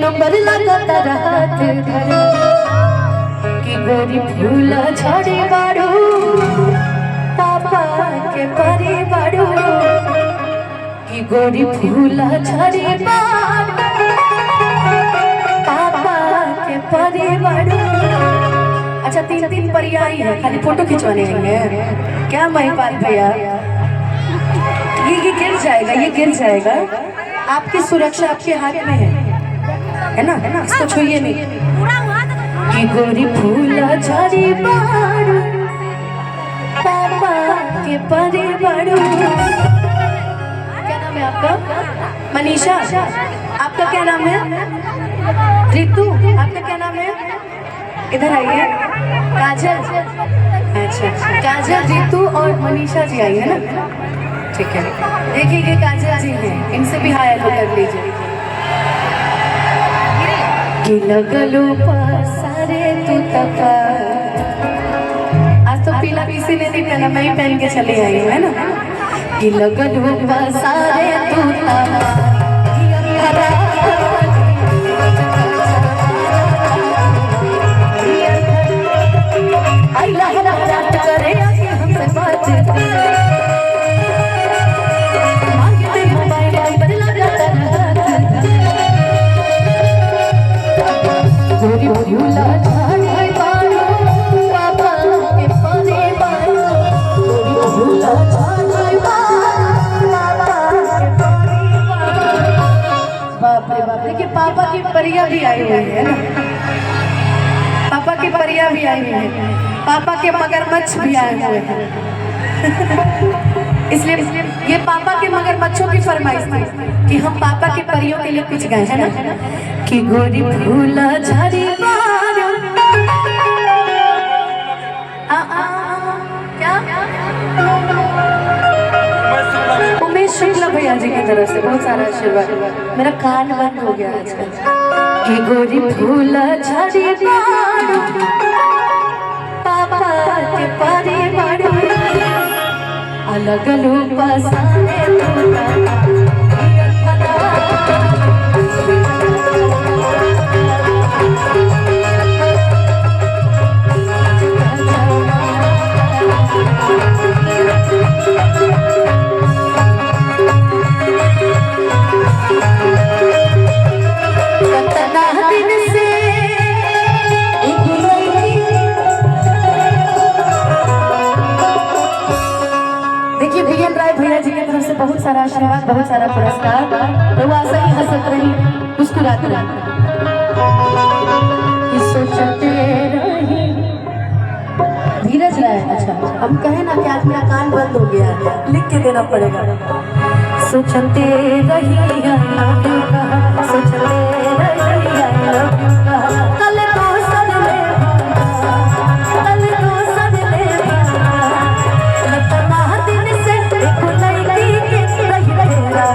Number लगाता रात धरे कि गोरी फूला झड़ी बाड़ू पापा के परी बाड़ू कि गोरी फूला झड़ी बाड़ू पापा के परी बाड़ू। अच्छा 3 परियां आई है, खाली फोटो खिंचवाने हैं क्या महिपाल भैया? ये गिर जाएगा, ये गिर जाएगा। आपकी सुरक्षा आपके हाथ में है ना? इसको छूइए नहीं। कि गोरी फूला झड़ी बाड़ू पापा के परी बाड़ू। क्या नाम है आपका? मनीषा। आपका क्या नाम है? रितु। आपका क्या नाम है? इधर आइए। काजल। अच्छा काजल, रितु और मनीषा जी आई है ना? ठीक है, देखिए ये काजल जी हैं, इनसे भी हाय हेलो कर लीजिए। कि लगलो सारे तू तपा, आज तो पीला किसी ने नहीं पहना, मैं ही पहन के चली आई हूँ है ना? कि लगलो सारे तू तपा देखिए पापा की परियां भी आई हुई है ना? पापा की परियां भी आई हुई है, पापा के मगरमच्छ भी आए हुए हैं। इसलिए ये पापा के मगरमच्छों की फरमाइश थी कि हम पापा के परियों के लिए कुछ गाएं है ना? कि गोरी फूला झड़ी बाड़ू क्या उमेश शुक्ला भैया जी की तरफ से बहुत सारा आशीर्वाद। मेरा कान बंद हो गया आजकल। कि गोरी फूला झड़ी बाड़ू पापा के परी बाड़ू अलग रूप सारे बहुत सारा आशीर्वाद, बहुत सारा पुरस्कार। तो वो ऐसा ही हंसत रही, मुस्कुराती रही। सोचते रही धीरज राय। अच्छा हम कहे ना कि आज मेरा कान बंद हो गया, लिख के देना पड़ेगा। सोचते रही सोचते रही कल तो सदमे कल तो सदमे लतना दिन से एक लड़की के रही तेरा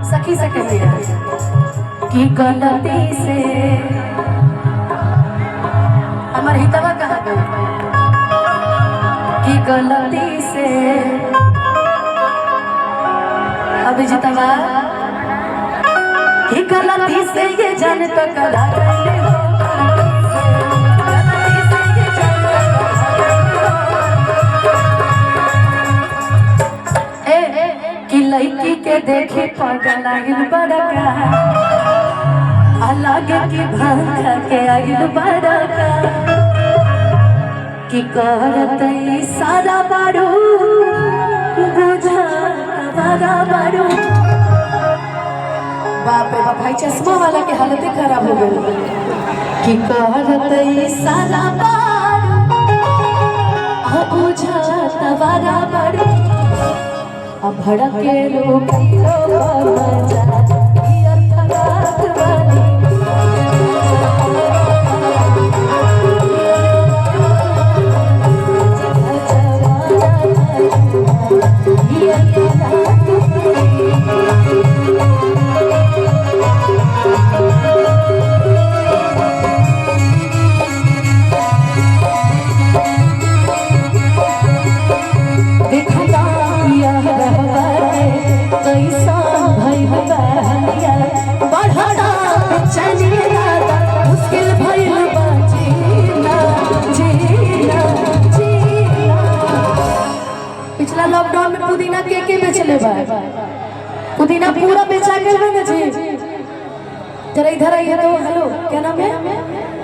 सखी से कहिए कि गलती से हमारे हितवा कहा गए कि गलती से अभिजितवा कि गलती से ये जान तो करा गए हो लड़की के देखे पागल आगिल बड़का अलग की भांखा के आगिल बड़का कि करत सारा बारू बुझा बारा बारू। बाप रे बाप, भाई चश्मा वाला के हालत खराब हो गई कि करत सारा बारू बुझा बारा बारू। अब भड़के लोग पुदीना पूरा बेचा कर ना जी। जरा इधर आइए तो। हेलो, क्या नाम है?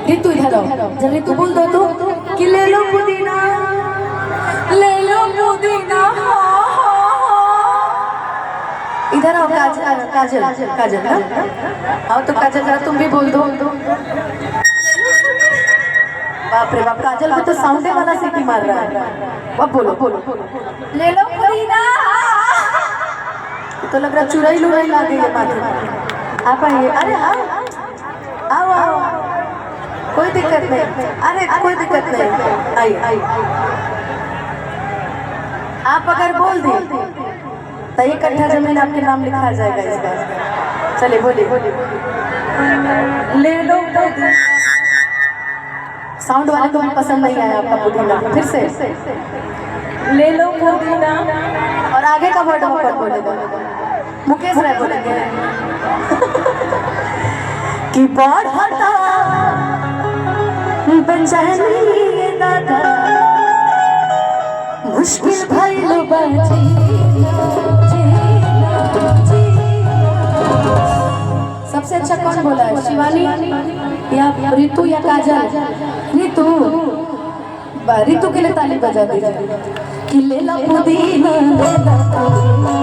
रितु, इधर आओ जरा। रितु बोल दो तो कि ले लो पुदीना, ले लो पुदीना। इधर आओ काजल, काजल काजल ना आओ तो काजल, जरा तुम भी बोल दो। बाप रे बाप, काजल को तो साउंडे वाला सीटी मार रहा है। अब बोलो बोलो, ले लो पुदीना। तो लग रहा चुराई लुराई ला गई है माथे। आप आइए। अरे हाँ, आओ आओ, कोई दिक्कत नहीं। अरे कोई दिक्कत नहीं, आइए आइए। आप अगर बोल दें तो 1 कट्ठा जमीन आपके नाम लिखा जाएगा इस बार। चलिए बोलिए। ले लो पुदीना। साउंड वाले को भी पसंद नहीं आया आपका पुदीना। फिर से ले लो पुदीना। और आगे का वर्ड वो कौन बोलेगा? मुकेश राय बोलेंगे कि बाढ़ हटा बेचैनी दादा, मुश्किल भइल बाजी। सबसे अच्छा कौन बोला है? शिवानी या रितु या काजल? रितु। रितु के लिए ताली बजा दीजिए कि ले लो पुदीना, ले लो पुदीना।